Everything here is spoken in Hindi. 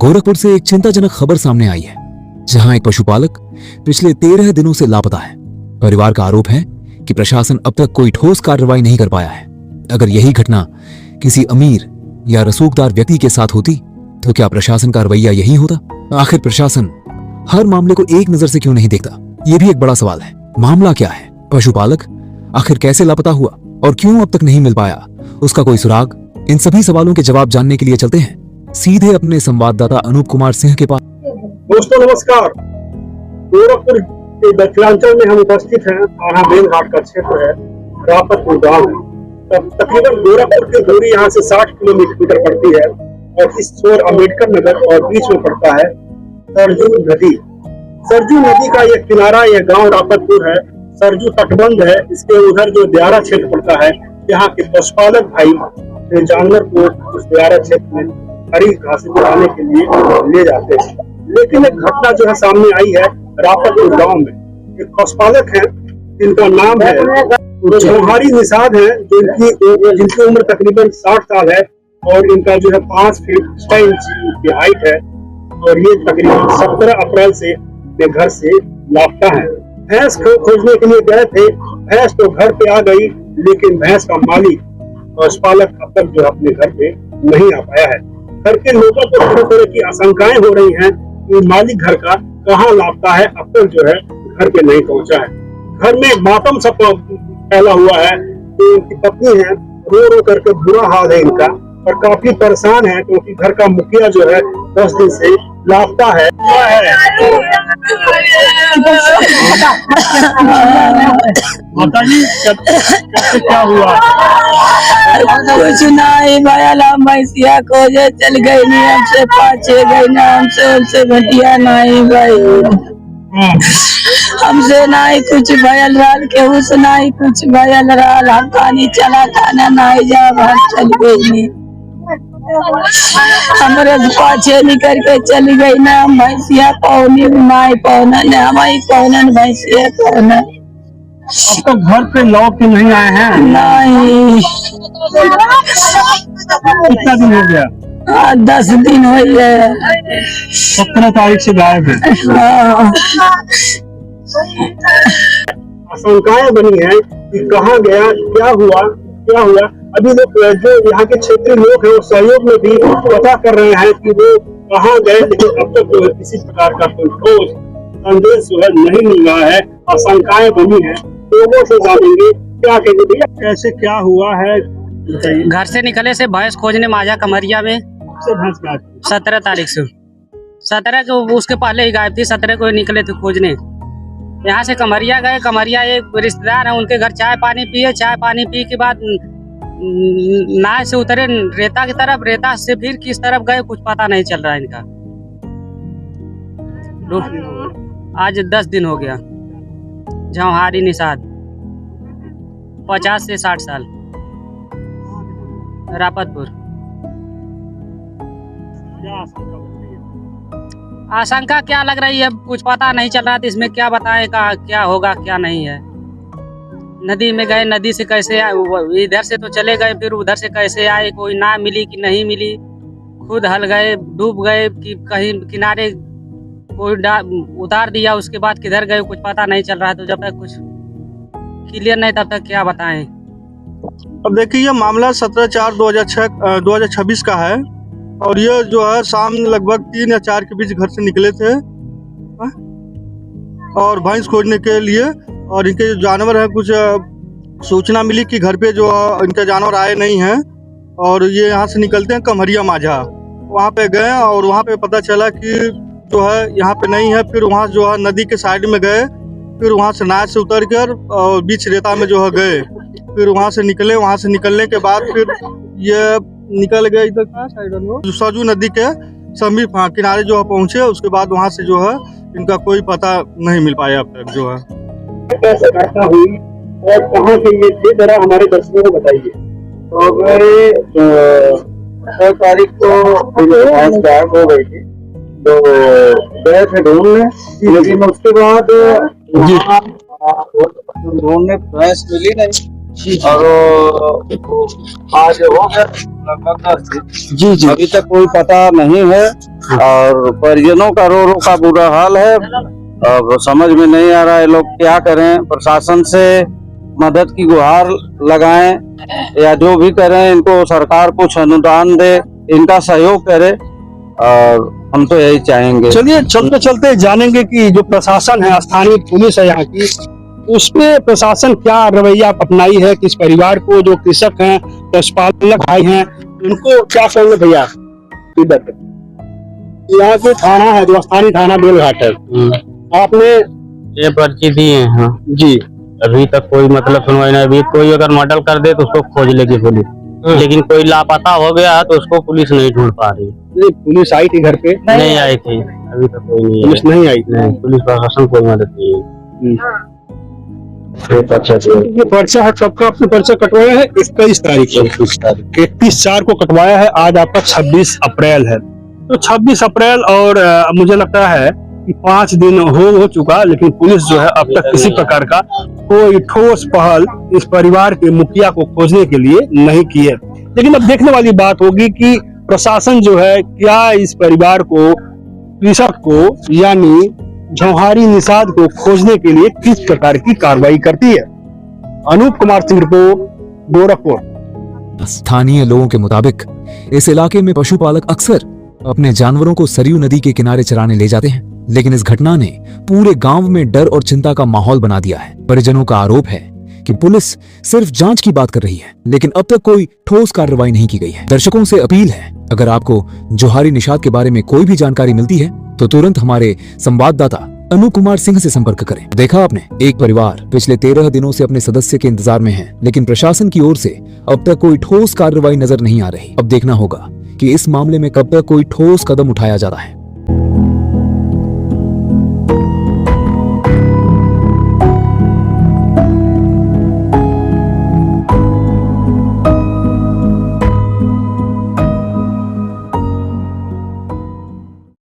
गोरखपुर से एक चिंताजनक खबर सामने आई है, जहां एक पशुपालक पिछले 13 दिनों से लापता है। परिवार का आरोप है कि प्रशासन अब तक कोई ठोस कार्रवाई नहीं कर पाया है। अगर यही घटना किसी अमीर या रसूखदार व्यक्ति के साथ होती तो क्या प्रशासन का रवैया यही होता? आखिर प्रशासन हर मामले को एक नजर से क्यों नहीं देखता? ये भी एक बड़ा सवाल है। मामला क्या है? पशुपालक आखिर कैसे लापता हुआ और क्यों अब तक नहीं मिल पाया? उसका कोई सुराग? इन सभी सवालों के जवाब जानने के लिए चलते हैं सीधे अपने संवाददाता अनूप कुमार सिंह के पास। दोस्तों नमस्कार। गोरखपुर के दक्षिणांचल में हम उपस्थित हैं। थाना बेलघाट का क्षेत्र है, रापतपुर गांव है। तकरीबन गोरखपुर की दूरी यहाँ से 60 किलोमीटर पड़ती है और इस छोर अम्बेडकर नगर और बीच में पड़ता है सरजू नदी। सरजू नदी का यह किनारा, यह गांव रापतपुर है। सरजू तटबंध है। इसके उधर जो दियारा क्षेत्र पड़ता है, यहाँ के पशुपालक भाई जानवर को उस दियारा क्षेत्र में हरी घास चराने के लिए ले जाते हैं। लेकिन एक घटना जो है सामने आई है रापतपुर गांव में। एक पशुपालक है, इनका नाम है जौहरी निषाद है, जिनकी उम्र तकरीबन 60 साल है और इनका जो है 5 फीट 6 इंच की हाइट है और ये तकरीबन 17 अप्रैल से घर से लापता है। भैंस खोजने के लिए गए थे। भैंस तो घर पे आ गई, लेकिन भैंस का मालिक पशुपालक अब तक जो अपने घर पे नहीं आ पाया है। घर के लोगों को तरह तरह की आशंकाएं हो रही हैं कि मालिक घर का कहाँ लापता है, अब तक जो है घर पे नहीं पहुंचा है। घर में मातम सब फैला हुआ है। तो उनकी पत्नी है, रो रो करके बुरा हाल है इनका और काफी परेशान है, क्योंकि घर का मुखिया जो है 10 दिन से लापता है। माताजी कैसे क्या हुआ? कुछ नहीं भैया, भैंसिया खोजे चल गई नहीं, हमसे पाछे गई ना, हमसे घटिया नहीं भाई। हमसे नहीं कुछ भयल रहल, केहू से नहीं कुछ भयल रहल। हम पानी चला खाना नहीं जब हम चल गई नहीं, हमारे पाछे निकल के चली गई ना। हम भैंसिया पौनी नहीं पौना न, हमारी पौनन भैंसिया पौना। अब तो घर पे लौट के नहीं आए हैं? नहीं। कितना दिन हो गया? 10 दिन हो गए। 17 तारीख से गायब है। आशंकाएं बनी है कि कहाँ गया, क्या हुआ। अभी लोग जो यहाँ के क्षेत्रीय लोग हैं वो सहयोग में भी पता कर रहे हैं कि वो कहाँ गए, लेकिन अब तक जो किसी प्रकार का कोई ठोस संदेश जो है नहीं मिल रहा है। आशंकाएं बनी है, लोगों से जानेंगे क्या कहते भैया, कैसे क्या हुआ है। घर से निकले से भैंस खोजने माजा कमरिया में 17 तारीख से 17 को, उसके पहले ही गायब थी। 17 को निकले थे खोजने। यहाँ से कमरिया गए। कमरिया एक रिश्तेदार है, उनके घर चाय पानी पिए। चाय पानी पी के बाद नाव से उतरे रेता की तरफ, रेता से फिर किस तरफ गए कुछ पता नहीं चल रहा है इनका। आज 10 दिन हो गया। जौहरी निषाद, 50 से 60 साल, रापतपुर। आशंका क्या लग रही है, कुछ पता नहीं चल रहा था। इसमें क्या बताएं क्या होगा क्या नहीं है। नदी में गए, नदी से कैसे आए, इधर से तो चले गए, फिर उधर से कैसे आए, कोई ना मिली कि नहीं मिली। खुद हल गए, डूब गए कि कहीं किनारे कोई उतार दिया, उसके बाद किधर गए कुछ पता नहीं चल रहा है। तो जब तक कुछ क्लियर नहीं तब तक क्या बताएं। अब देखिए, ये मामला 17/4/2026 का है और ये जो है शाम लगभग 3 या 4 के बीच घर से निकले थे और भैंस खोजने के लिए। और इनके जो जानवर हैं, कुछ सूचना मिली कि घर पे जो इनके जानवर आए नहीं हैं और ये यहाँ से निकलते हैं कमरिया माझा। वहाँ पे गए और वहाँ पे पता चला कि जो है यहाँ पे नहीं है। फिर वहाँ जो है नदी के साइड में गए, फिर वहाँ से नाव से उतर कर और बीच रेता में जो है गए। फिर वहाँ से निकले। वहाँ से निकलने के बाद फिर ये निकल गए इधर कहाँ साइड में, सरजू नदी के समीप किनारे जो है पहुँचे। उसके बाद वहाँ से जो है इनका कोई पता नहीं मिल पाया अब तक जो है। कैसे घटना हुई और कहाँ से ये थे, जरा हमारे दर्शकों को बताइए। तो गए 6 तारीख को भैंस गायब हो गई थी, तो गए थे ढूंढने, लेकिन उसके बाद ढूंढने भैंस मिली नहीं। और आज हो गया लगभग 10 दिन। जी, अभी तक कोई पता नहीं है और परिजनों का रो रो का बुरा हाल है। अब समझ में नहीं आ रहा है लोग क्या करें। प्रशासन से मदद की गुहार लगाएं या जो भी करें, इनको सरकार कुछ अनुदान दे, इनका सहयोग करे, और हम तो यही चाहेंगे। चलिए चलते चलते जानेंगे कि जो प्रशासन है, स्थानीय पुलिस है यहाँ की, उसमें प्रशासन क्या रवैया अपनाई है, किस परिवार को, जो कृषक हैं, पशुपालक भाई हैं, उनको क्या कहेंगे भैया। इधर यहाँ के थाना है जो स्थानीय थाना बेलघाट है, आपने ये पर्ची दिए हैं। हाँ जी, अभी तक कोई मतलब सुनवाई नहीं। अभी कोई अगर मर्डर कर दे तो उसको खोज लेगी पुलिस, लेकिन कोई लापता हो गया तो उसको पुलिस नहीं ढूंढ पा रही। नहीं पुलिस आई थी घर पे? नहीं आई थी, अभी तक कोई नहीं पुलिस नहीं आई। नहीं, पुलिस प्रशासन कोई मदद नहीं है। ये पर्चा है सबका, आपने पर्चा कटवाया है 21 तारीख को, 31/4 को कटवाया है। आज आपका 26 अप्रैल है, तो 26 अप्रैल और मुझे लगता है कि 5 दिन हो चुका, लेकिन पुलिस जो है अब तक किसी प्रकार का कोई ठोस पहल इस परिवार के मुखिया को खोजने के लिए नहीं की है। लेकिन अब देखने वाली बात होगी कि प्रशासन जो है क्या इस परिवार को, कृषक को यानी जौहरी निषाद को खोजने के लिए किस प्रकार की कार्रवाई करती है। अनूप कुमार सिंह रिपोर्ट, गोरखपुर। स्थानीय लोगों के मुताबिक इस इलाके में पशुपालक अक्सर अपने जानवरों को सरयू नदी के किनारे चराने ले जाते हैं, लेकिन इस घटना ने पूरे गांव में डर और चिंता का माहौल बना दिया है। परिजनों का आरोप है कि पुलिस सिर्फ जांच की बात कर रही है, लेकिन अब तक कोई ठोस कार्रवाई नहीं की गई है। दर्शकों से अपील है, अगर आपको जौहरी निषाद के बारे में कोई भी जानकारी मिलती है तो तुरंत हमारे संवाददाता अनूप कुमार सिंह से संपर्क करें। देखा आपने, एक परिवार पिछले 13 दिनों से अपने सदस्य के इंतजार में है, लेकिन प्रशासन की ओर से अब तक कोई ठोस कार्रवाई नजर नहीं आ रही। अब देखना होगा कि इस मामले में कब तक कोई ठोस कदम उठाया जा रहा है।